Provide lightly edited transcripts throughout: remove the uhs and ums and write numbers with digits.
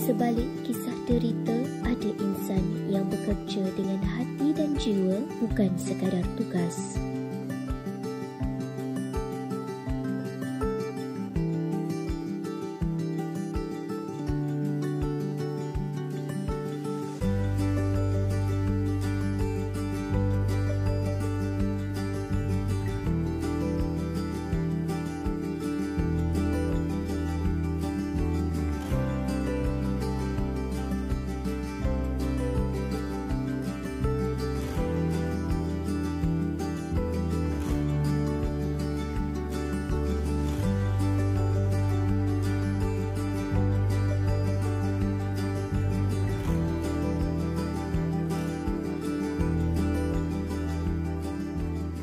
sebalik kisah derita ada insan yang bekerja dengan hati dan jiwa, bukan sekadar tugas.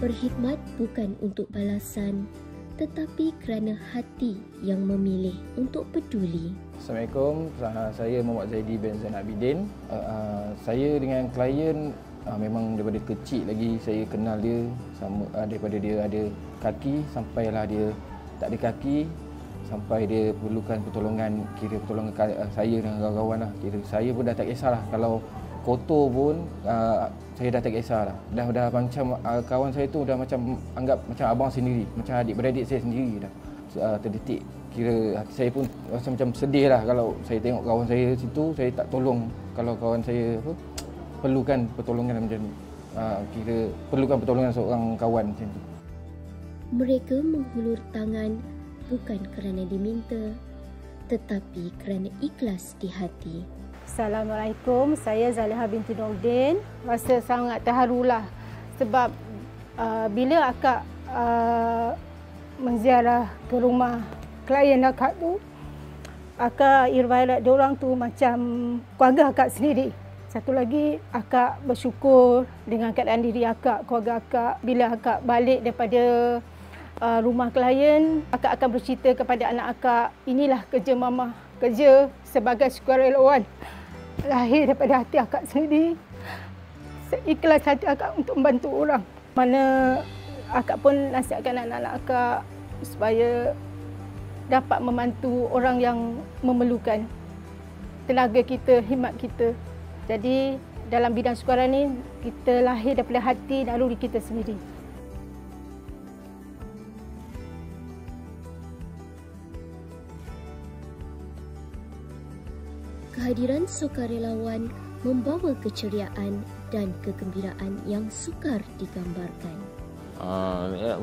Berkhidmat bukan untuk balasan, tetapi kerana hati yang memilih untuk peduli. Assalamualaikum, saya Muhammad Zaidi bin Zainal Abidin. Saya dengan klien memang daripada kecil lagi saya kenal dia, daripada dia ada kaki sampailah dia tak ada kaki, sampai dia perlukan pertolongan, kira pertolongan saya dan kawan-kawan lah. Kira saya pun dah tak kisahlah, kalau kotor pun saya dah tak kisah dah. Dah macam kawan saya tu dah macam anggap macam abang sendiri, macam adik-beradik saya sendiri dah. Terdetik. Kira hati saya pun macam sedih lah kalau saya tengok kawan saya situ, saya tak tolong. Kalau kawan saya perlukan pertolongan macam ni. Kira perlukan pertolongan seorang kawan macam tu. Mereka menghulur tangan bukan kerana diminta, tetapi kerana ikhlas di hati. Assalamualaikum, saya Zaliha binti Nordin. Rasa sangat terharulah sebab bila akak menziarah ke rumah klien akak tu, akak irwairat diorang tu macam keluarga akak sendiri. Satu lagi, akak bersyukur dengan keadaan diri akak, keluarga akak. Bila akak balik daripada rumah klien, akak akan bercerita kepada anak akak, inilah kerja mama, kerja sebagai sukarelawan. Lahir daripada hati akak sendiri. Seikhlas hati akak untuk membantu orang. Mana akak pun nasihatkan anak-anak akak supaya dapat membantu orang yang memerlukan tenaga kita, khidmat kita. Jadi dalam bidang sukarelawan ni, kita lahir daripada hati dan naluri kita sendiri. Kehadiran sukarelawan membawa keceriaan dan kegembiraan yang sukar digambarkan.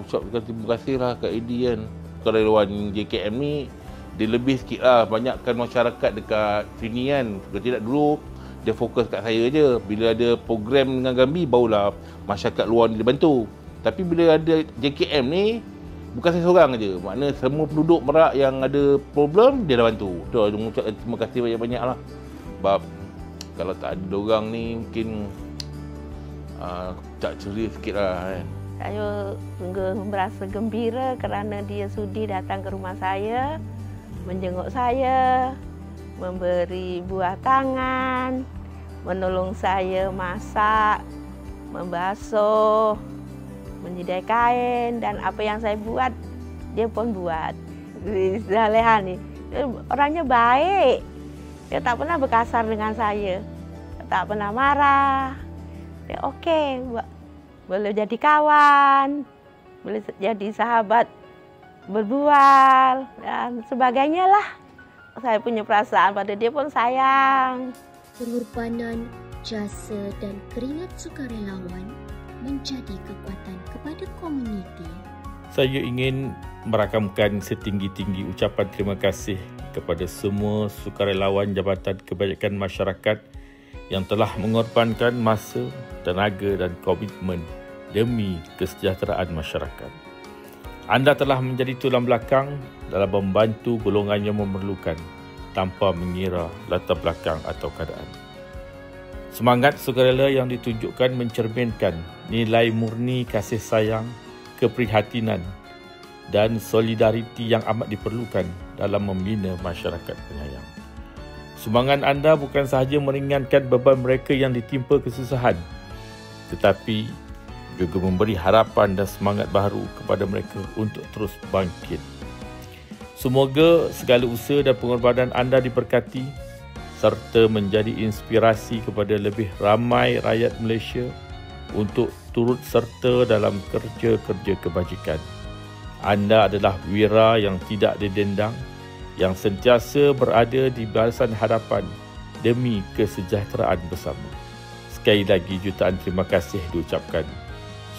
Ucapkan terima kasihlah Kak Edi kan. Sukarelawan JKM ni dia lebih sikit lah, banyakkan masyarakat dekat sini kan. Kalau tidak dulu dia fokus kat saya je. Bila ada program dengan Gambi barulah masyarakat luar ni dibantu. Tapi bila ada JKM ni bukan saya seorang je. Maknanya semua penduduk Merak yang ada problem dia dah bantu. Dah mengucapkan terima kasih banyak-banyak lah. Sebab kalau tak ada diorang ni mungkin tak ceria sikit lah kan. Saya merasa gembira kerana dia sudi datang ke rumah saya, menjenguk saya, memberi buah tangan, menolong saya masak, membasuh, menyediai kain, dan apa yang saya buat, dia pun buat. Zaliha ni, orangnya baik. Dia tak pernah berkasar dengan saya. Tak pernah marah. Dia okey, boleh jadi kawan, boleh jadi sahabat, berbual, dan sebagainya lah. Saya punya perasaan pada dia pun sayang. Pengorbanan, jasa dan keringat sukarelawan menjadi kekuatan kepada komuniti. Saya ingin merakamkan setinggi-tinggi ucapan terima kasih kepada semua sukarelawan Jabatan Kebajikan Masyarakat yang telah mengorbankan masa, tenaga dan komitmen demi kesejahteraan masyarakat. Anda telah menjadi tulang belakang dalam membantu golongan yang memerlukan tanpa mengira latar belakang atau keadaan. Semangat sukarela yang ditunjukkan mencerminkan nilai murni kasih sayang, keprihatinan dan solidariti yang amat diperlukan dalam membina masyarakat penyayang. Sumbangan anda bukan sahaja meringankan beban mereka yang ditimpa kesusahan, tetapi juga memberi harapan dan semangat baru kepada mereka untuk terus bangkit. Semoga segala usaha dan pengorbanan anda diberkati serta menjadi inspirasi kepada lebih ramai rakyat Malaysia untuk turut serta dalam kerja-kerja kebajikan. Anda adalah wira yang tidak didendang, yang sentiasa berada di barisan hadapan demi kesejahteraan bersama. Sekali lagi jutaan terima kasih diucapkan.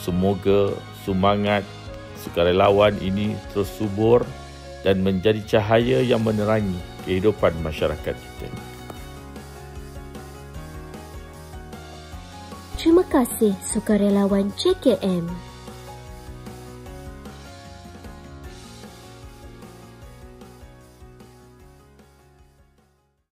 Semoga semangat sukarelawan ini terus subur dan menjadi cahaya yang menerangi kehidupan masyarakat kita. Terima kasih sukarelawan JKM.